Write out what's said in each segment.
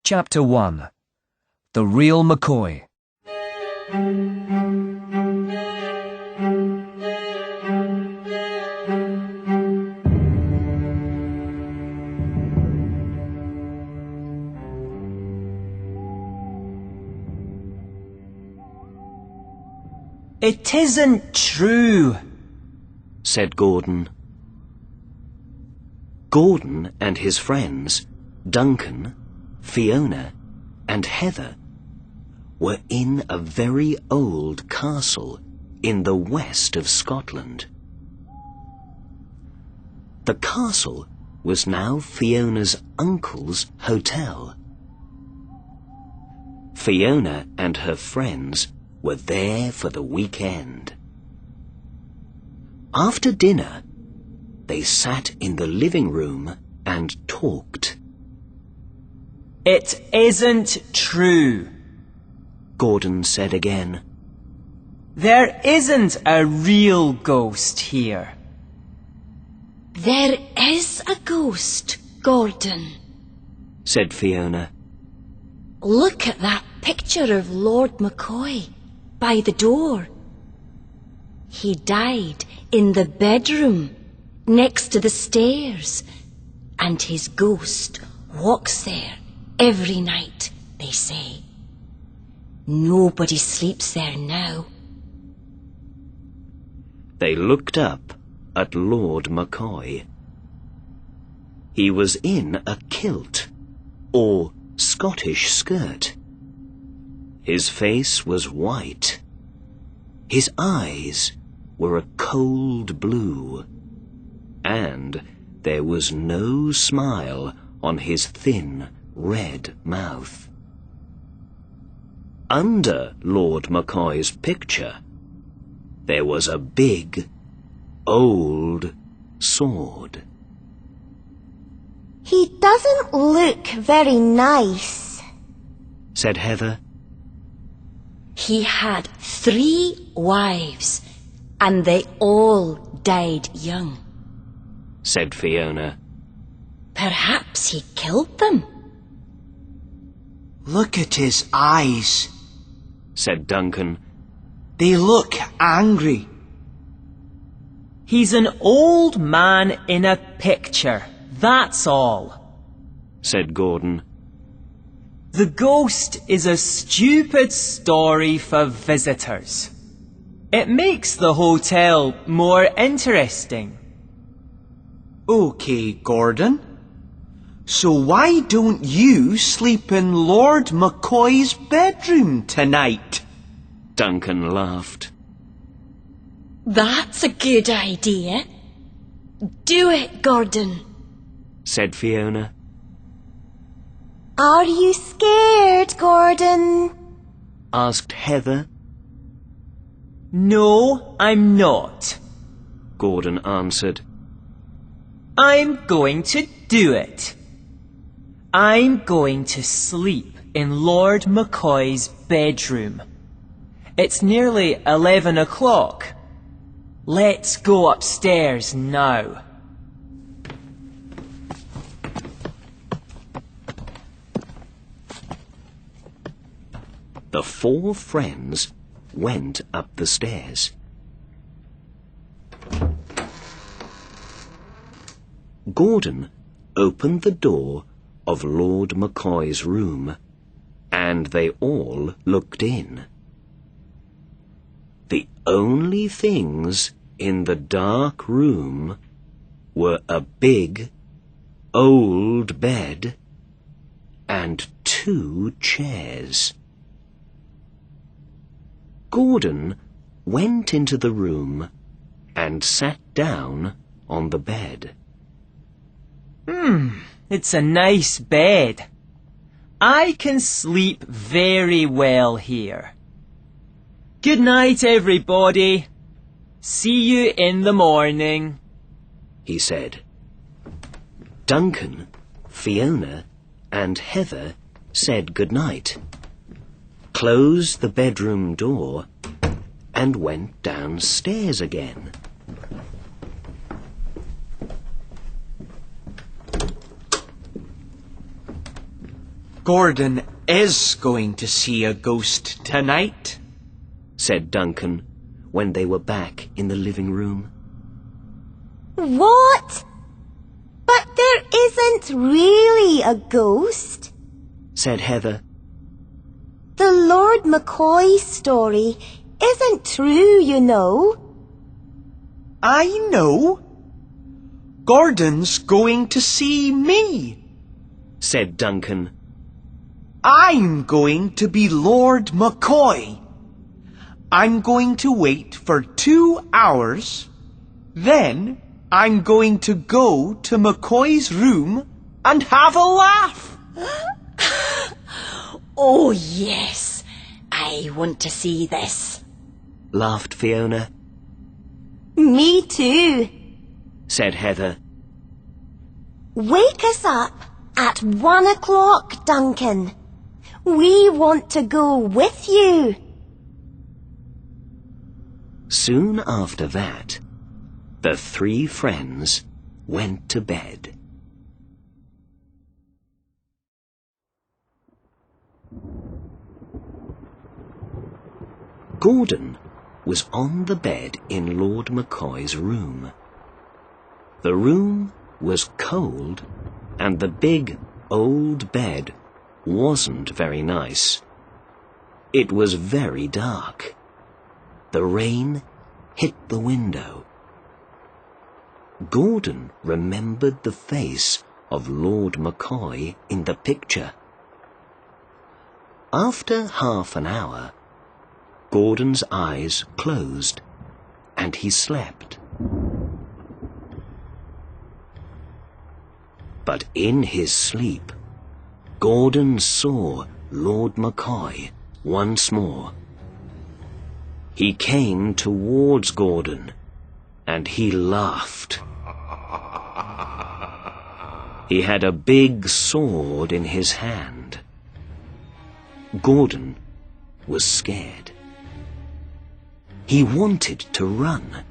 Chapter 1. The Real Mccoy. It isn't true, said Gordon. Gordon and his friends, Duncan, Fiona, and Heather, were in a very old castle in the west of Scotland. The castle was now Fiona's uncle's hotel. Fiona and her friends were there for the weekend. After dinner, they sat in the living room and talked. It isn't true, Gordon said again. There isn't a real ghost here. There is a ghost, Gordon, said Fiona. Look at that picture of Lord Mccoy by the door. He died in the bedroom next to the stairs, and his ghost walks there every night, they say. Nobody sleeps there now. They looked up at Lord Mccoy. He was in a kilt, or Scottish skirt. His face was white. His eyes were a cold blue, and there was no smile on his thin red mouth. Under Lord Mccoy's picture, there was a big, old sword. He doesn't look very nice, said Heather. He had 3 wives, and they all died young, said Fiona. Perhaps he killed them. Look at his eyes, said Duncan. They look angry. He's an old man in a picture, that's all, said Gordon. The ghost is a stupid story for visitors. It makes the hotel more interesting. Okay, Gordon. So why don't you sleep in Lord Mccoy's bedroom tonight? Duncan laughed. That's a good idea. Do it, Gordon, said Fiona. Are you scared, Gordon? Asked Heather. No, I'm not, Gordon answered. I'm going to do it. I'm going to sleep in Lord Mccoy's bedroom. It's nearly 11 o'clock. Let's go upstairs now. The 4 friends went up the stairs. Gordon opened the door of Lord Mccoy's room, and they all looked in. The only things in the dark room were a big, old bed and 2 chairs. Gordon went into the room and sat down on the bed. It's a nice bed. I can sleep very well here. Good night, everybody. See you in the morning, he said. Duncan, Fiona, and Heather said good night, closed the bedroom door, and went downstairs again. Gordon is going to see a ghost tonight, said Duncan when they were back in the living room. What? But there isn't really a ghost, said Heather. The Lord Mccoy story isn't true, you know. I know. Gordon's going to see me, said Duncan. I'm going to be Lord Mccoy. I'm going to wait for 2 hours. Then I'm going to go to Mccoy's room and have a laugh. Oh, yes. I want to see this. Laughed Fiona. Me too. Said Heather. Wake us up at 1 o'clock, Duncan. We want to go with you. Soon after that, the 3 friends went to bed. Gordon was on the bed in Lord Mccoy's room. The room was cold, and the big old bed wasn't very nice. It was very dark. The rain hit the window. Gordon remembered the face of Lord Mccoy in the picture. After half an hour, Gordon's eyes closed and he slept. But in his sleep, Gordon saw Lord Mccoy once more. He came towards Gordon and he laughed. He had a big sword in his hand. Gordon was scared. He wanted to run,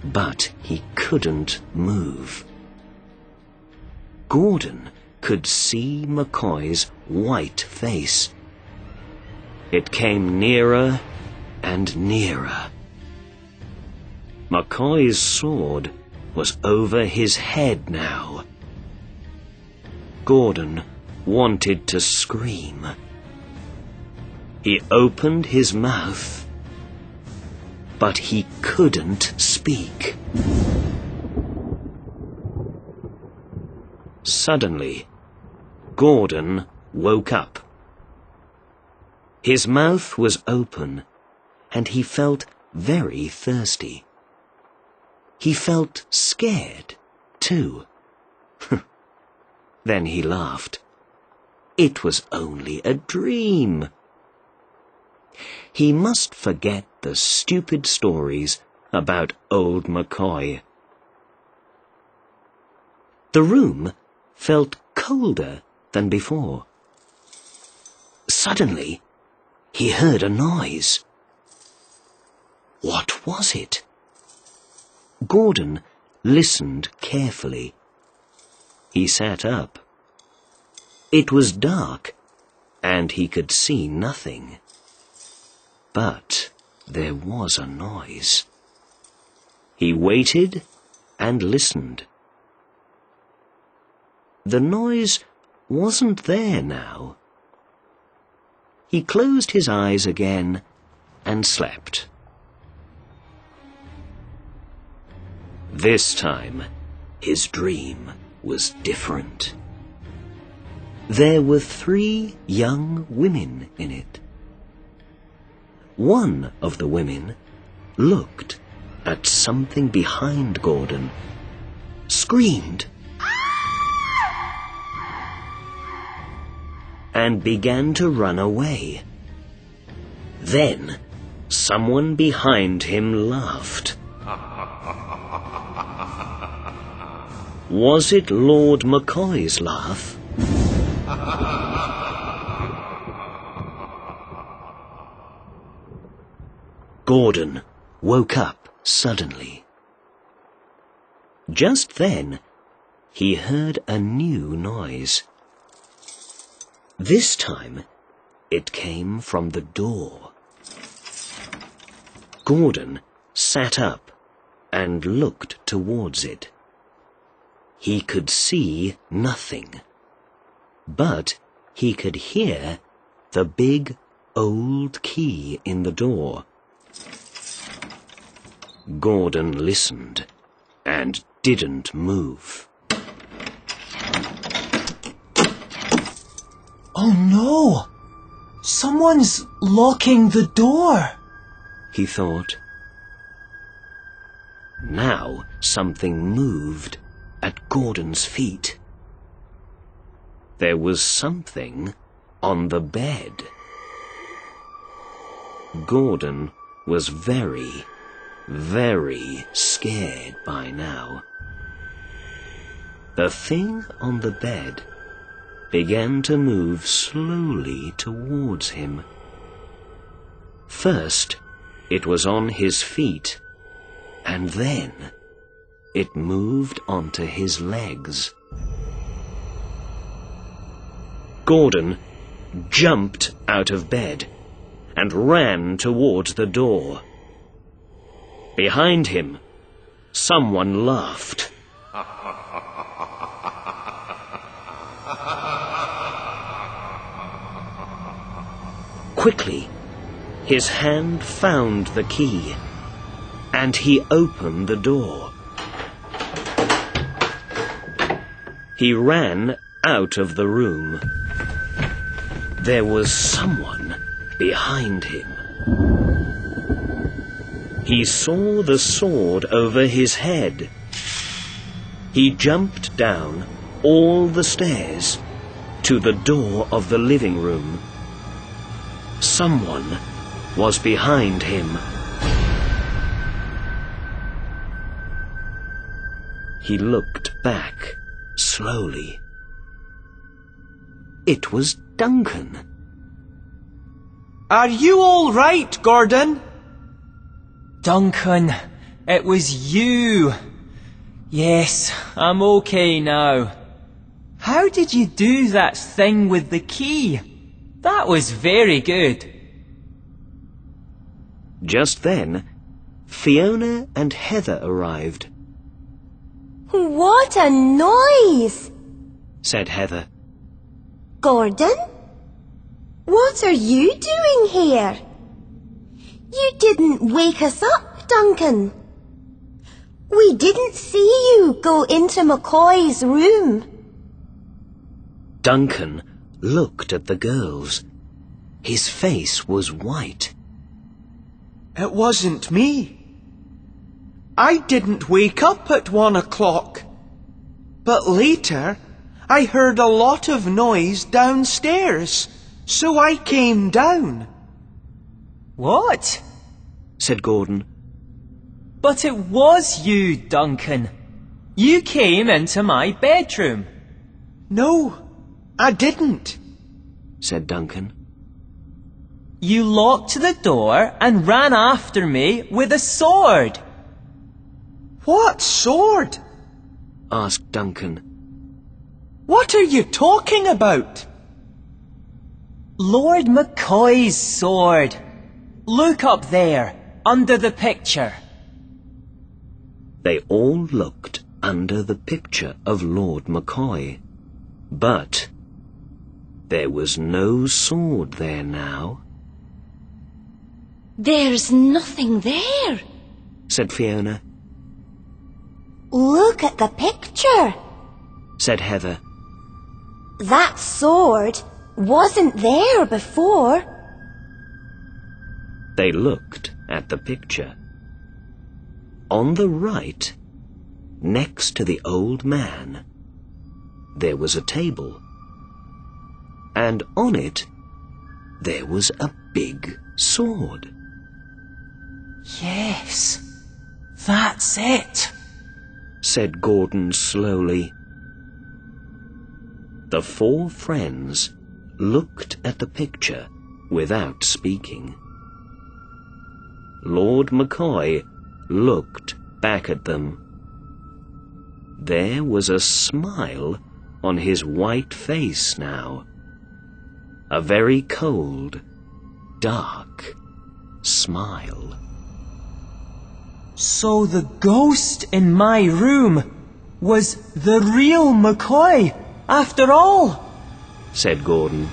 but he couldn't move. Gordon could see Mccoy's white face. It came nearer and nearer. Mccoy's sword was over his head now. Gordon wanted to scream. He opened his mouth, but he couldn't speak. Suddenly, Gordon woke up. His mouth was open, and he felt very thirsty. He felt scared, too. Then he laughed. It was only a dream. He must forget the stupid stories about old Mccoy. The room felt colder than before. Suddenly, he heard a noise. What was it? Gordon listened carefully. He sat up. It was dark, and he could see nothing. But there was a noise. He waited and listened. The noise wasn't there now. He closed his eyes again and slept. This time, his dream was different. There were 3 young women in it. One of the women looked at something behind Gordon, screamed, and began to run away. Then someone behind him laughed. Was it Lord Mccoy's laugh? Gordon woke up suddenly. Just then, he heard a new noise. This time, it came from the door. Gordon sat up and looked towards it. He could see nothing, but he could hear the big old key in the door. Gordon listened and didn't move. Oh no! Someone's locking the door, he thought. Now something moved at Gordon's feet. There was something on the bed. Gordon was very, very scared by now. The thing on the bed began to move slowly towards him. First, it was on his feet, and then it moved onto his legs. Gordon jumped out of bed and ran towards the door. Behind him, someone laughed. Quickly, his hand found the key, and he opened the door. He ran out of the room. There was someone behind him. He saw the sword over his head. He jumped down all the stairs to the door of the living room. Someone was behind him. He looked back slowly. It was Duncan. Are you all right, Gordon? Duncan, it was you. Yes, I'm okay now. How did you do that thing with the key? That was very good. Just then, Fiona and Heather arrived. What a noise! Said Heather. Gordon? What are you doing here? You didn't wake us up, Duncan. We didn't see you go into Mccoy's room. Duncan looked at the girls. His face was white. It wasn't me. I didn't wake up at 1 o'clock. But later, I heard a lot of noise downstairs, so I came down. What? Said Gordon. But it was you, Duncan. You came into my bedroom. No, I didn't, said Duncan. You locked the door and ran after me with a sword. What sword? Asked Duncan. What are you talking about? Lord Mccoy's sword. Look up there, under the picture. They all looked under the picture of Lord Mccoy, but there was no sword there now. There's nothing there, said Fiona. Look at the picture. Said Heather. That sword wasn't there before. They looked at the picture. On the right, next to the old man, there was a table, and on it there was a big sword. Yes, that's it, said Gordon slowly. The four friends looked at the picture without speaking. Lord Mccoy looked back at them. There was a smile on his white face now. a very cold, dark smile. So the ghost in my room was the real McCoy, after all, said Gordon.